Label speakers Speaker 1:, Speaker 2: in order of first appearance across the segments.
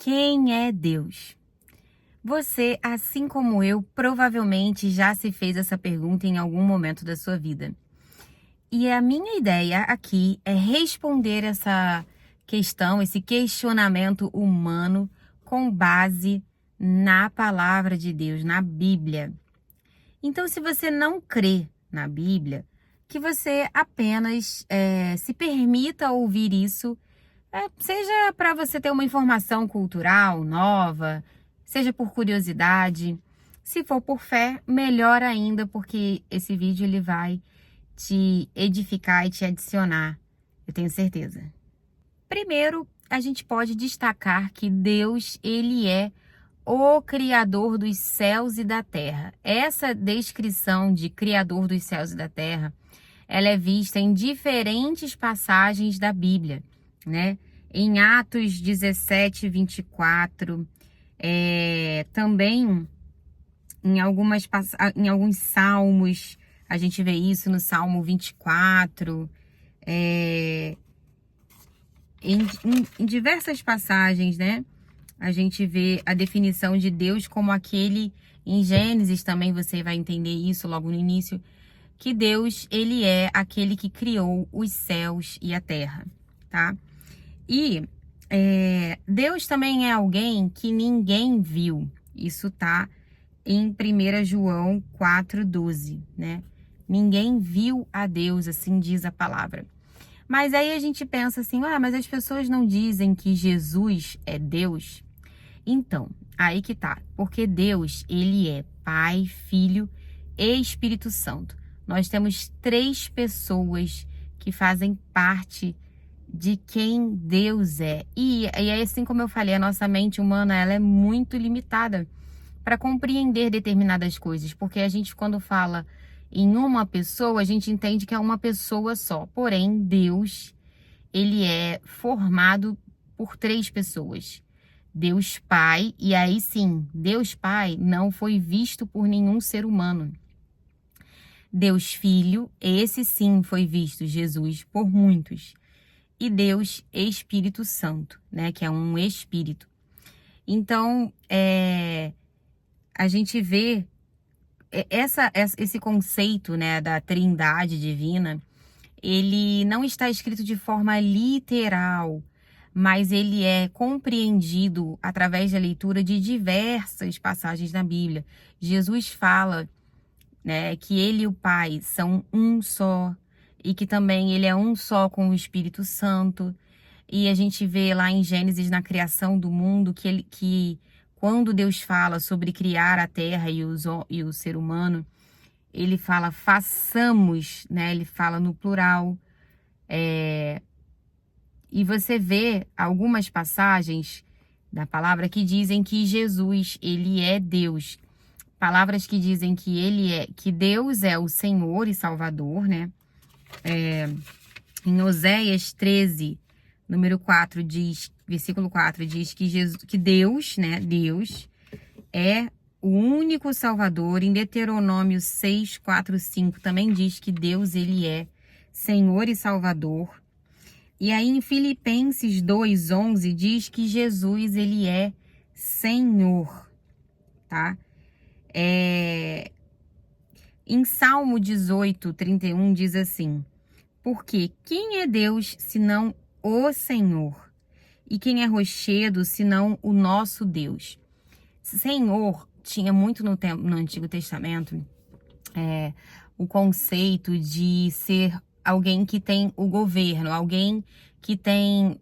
Speaker 1: Quem é Deus? Você, assim como eu, provavelmente já se fez essa pergunta em algum momento da sua vida. E a minha ideia aqui é responder essa questão, esse questionamento humano com base na palavra de Deus, na Bíblia. Então, se você não crê na Bíblia, que você apenas se permita ouvir isso, seja para você ter uma informação cultural nova, seja por curiosidade. Se for por fé, melhor ainda, porque esse vídeo ele vai te edificar e te adicionar, eu tenho certeza. Primeiro, a gente pode destacar que Deus, ele é o Criador dos céus e da terra. Essa descrição de Criador dos céus e da terra, ela é vista em diferentes passagens da Bíblia, né? Em Atos 17, 24, também em alguns salmos, a gente vê isso no Salmo 24, em diversas passagens, né? A gente vê a definição de Deus como aquele, em Gênesis também você vai entender isso logo no início, que Deus, ele é aquele que criou os céus e a terra, tá? E Deus também é alguém que ninguém viu. Isso tá em 1 João 4,12, né? Ninguém viu a Deus, assim diz a palavra. Mas aí a gente pensa assim, mas as pessoas não dizem que Jesus é Deus? Então, aí que tá. Porque Deus, ele é Pai, Filho e Espírito Santo. Nós temos 3 pessoas que fazem parte de quem Deus é. E assim como eu falei, a nossa mente humana ela é muito limitada para compreender determinadas coisas. Porque a gente, quando fala em uma pessoa, a gente entende que é uma pessoa só. Porém, Deus, ele é formado por 3 pessoas. Deus Pai, e aí sim, Deus Pai não foi visto por nenhum ser humano. Deus Filho, esse sim foi visto, Jesus, por muitos. E Deus Espírito Santo, né, que é um espírito. Então, a gente vê esse conceito, né, da trindade divina, ele não está escrito de forma literal, mas ele é compreendido através da leitura de diversas passagens da Bíblia. Jesus fala, né, que ele e o Pai são um só, e que também ele é um só com o Espírito Santo. E a gente vê lá em Gênesis, na criação do mundo, que quando Deus fala sobre criar a terra e o ser humano, ele fala façamos, né? Ele fala no plural. E você vê algumas passagens da palavra que dizem que Jesus, ele é Deus. Palavras que dizem que Deus é o Senhor e Salvador, né? Em Oséias 13, número 4, versículo 4, diz que Deus, né? Deus é o único Salvador. Em Deuteronômio 6, 4, 5 também diz que Deus, ele é Senhor e Salvador. E aí em Filipenses 2, 11 diz que Jesus, ele é Senhor, tá? Em Salmo 18, 31 diz assim: porque quem é Deus senão o Senhor? E quem é rochedo senão o nosso Deus? Senhor tinha muito no Antigo Testamento o conceito de ser alguém que tem o governo, alguém que tem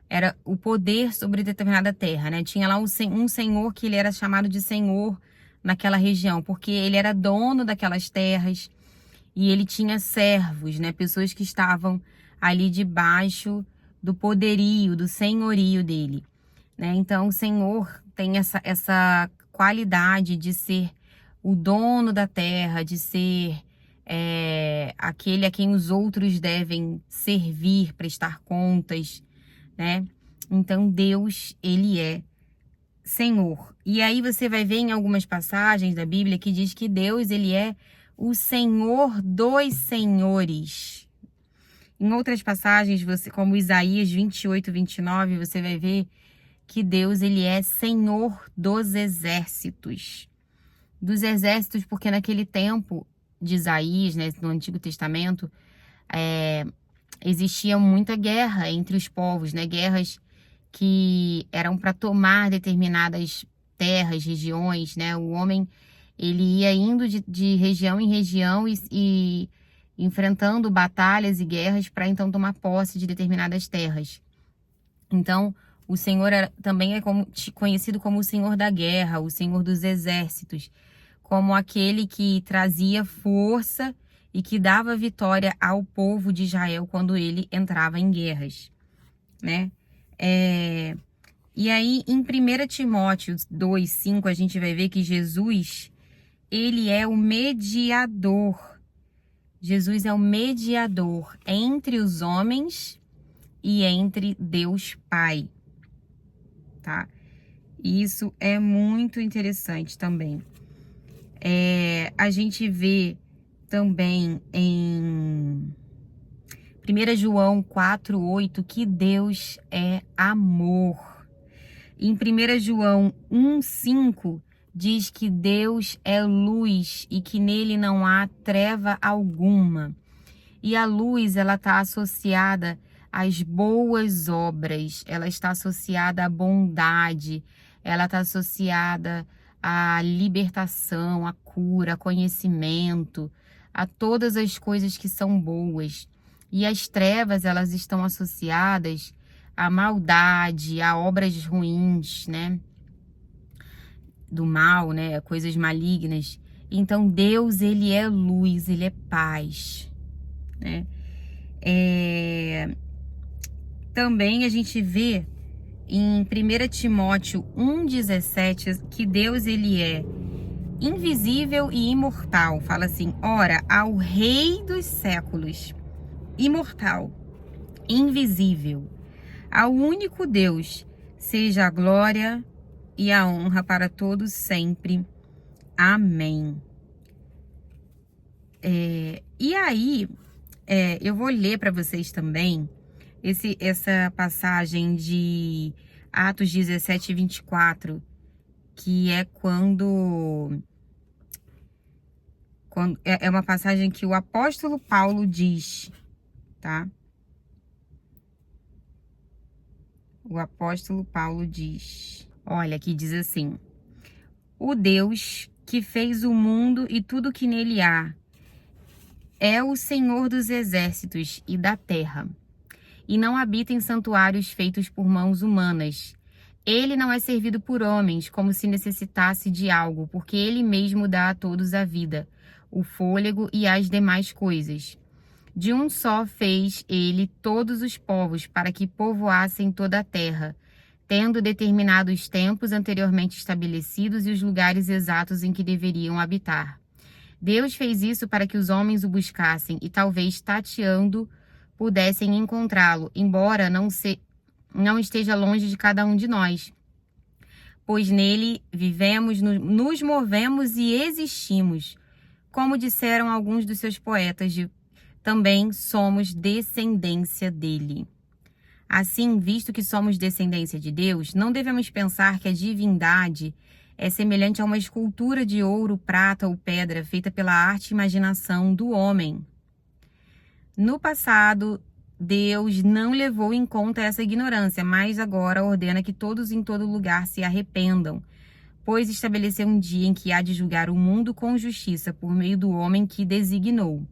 Speaker 1: era o poder sobre determinada terra, né? Tinha lá um senhor que ele era chamado de senhor naquela região, porque ele era dono daquelas terras e ele tinha servos, né? Pessoas que estavam ali debaixo do poderio, do senhorio dele, né? Então, o Senhor tem essa qualidade de ser o dono da terra, de ser aquele a quem os outros devem servir, prestar contas, né? Então, Deus, ele é Senhor. E aí você vai ver em algumas passagens da Bíblia que diz que Deus, ele é o Senhor dos senhores. Em outras passagens, como Isaías 28, 29, você vai ver que Deus, ele é Senhor dos exércitos. Dos exércitos, porque naquele tempo de Isaías, né, no Antigo Testamento, existia muita guerra entre os povos, né? Guerras que eram para tomar determinadas terras, regiões, né? O homem, ele ia indo de região em região e enfrentando batalhas e guerras para então tomar posse de determinadas terras. Então, o Senhor também é conhecido como o Senhor da guerra, o Senhor dos exércitos, como aquele que trazia força e que dava vitória ao povo de Israel quando ele entrava em guerras, né? E aí, em 1 Timóteo 2,5, a gente vai ver que Jesus, ele é o mediador. Jesus é o mediador entre os homens e entre Deus Pai, tá? Isso é muito interessante também. A gente vê também em 1 João 4,8 que Deus é amor. Em 1 João 1,5 diz que Deus é luz e que nele não há treva alguma. E a luz, ela está associada às boas obras, ela está associada à bondade, ela está associada à libertação, à cura, a conhecimento, a todas as coisas que são boas. E as trevas, elas estão associadas à maldade, a obras ruins, né? Do mal, né? Coisas malignas. Então, Deus, ele é luz, ele é paz, né? Também a gente vê em 1 Timóteo 1,17 que Deus, ele é invisível e imortal. Fala assim: ora, ao Rei dos séculos, imortal, invisível, ao único Deus, seja a glória e a honra para todos sempre. Amém. E aí, eu vou ler para vocês também essa passagem de Atos 17, 24, que é quando é uma passagem que o apóstolo Paulo diz, tá? O apóstolo Paulo diz, olha, aqui diz assim: o Deus que fez o mundo e tudo que nele há é o Senhor dos exércitos e da terra, e não habita em santuários feitos por mãos humanas. Ele não é servido por homens como se necessitasse de algo, porque ele mesmo dá a todos a vida, o fôlego e as demais coisas. De um só fez ele todos os povos para que povoassem toda a terra, tendo determinado os tempos anteriormente estabelecidos e os lugares exatos em que deveriam habitar. Deus fez isso para que os homens o buscassem e talvez tateando pudessem encontrá-lo, embora não esteja longe de cada um de nós. Pois nele vivemos, nos movemos e existimos. Como disseram alguns dos seus poetas, também somos descendência dele. Assim, visto que somos descendência de Deus, não devemos pensar que a divindade é semelhante a uma escultura de ouro, prata ou pedra feita pela arte e imaginação do homem. No passado, Deus não levou em conta essa ignorância, mas agora ordena que todos em todo lugar se arrependam, pois estabeleceu um dia em que há de julgar o mundo com justiça por meio do homem que designou,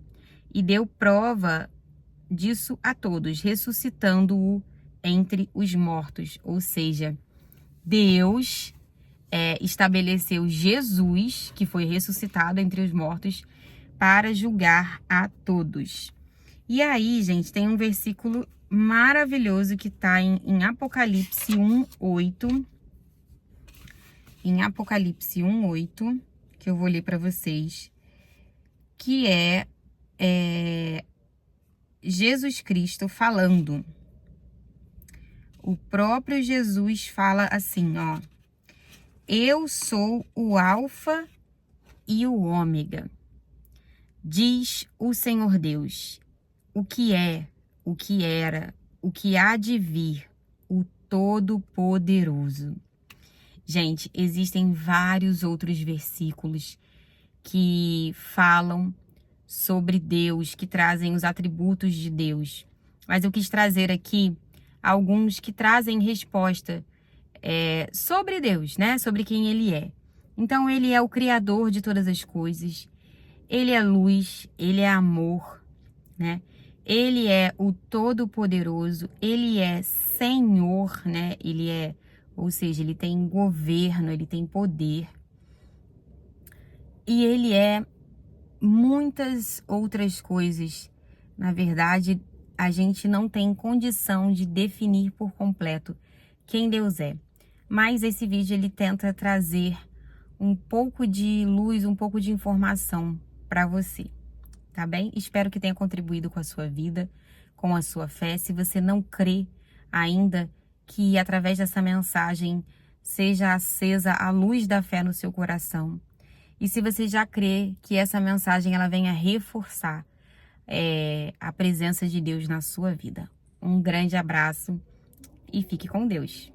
Speaker 1: e deu prova disso a todos, ressuscitando-o entre os mortos. Ou seja, Deus estabeleceu Jesus, que foi ressuscitado entre os mortos, para julgar a todos. E aí, gente, tem um versículo maravilhoso que está em Apocalipse 1:8. Em Apocalipse 1:8, que eu vou ler para vocês, que é Jesus Cristo falando. O próprio Jesus fala assim, ó: eu sou o Alfa e o Ômega, diz o Senhor Deus, o que é, o que era, o que há de vir, o Todo-Poderoso. Gente, existem vários outros versículos que falam sobre Deus, que trazem os atributos de Deus. Mas eu quis trazer aqui alguns que trazem resposta sobre Deus, né? Sobre quem Ele é. Então, Ele é o Criador de todas as coisas. Ele é luz, Ele é amor, né? Ele é o Todo-Poderoso, Ele é Senhor, né? Ou seja, Ele tem governo, Ele tem poder. E Ele é muitas outras coisas. Na verdade, a gente não tem condição de definir por completo quem Deus é. Mas esse vídeo ele tenta trazer um pouco de luz, um pouco de informação para você, tá bem? Espero que tenha contribuído com a sua vida, com a sua fé. Se você não crê ainda que através dessa mensagem seja acesa a luz da fé no seu coração, e se você já crê que essa mensagem ela venha reforçar a presença de Deus na sua vida. Um grande abraço e fique com Deus.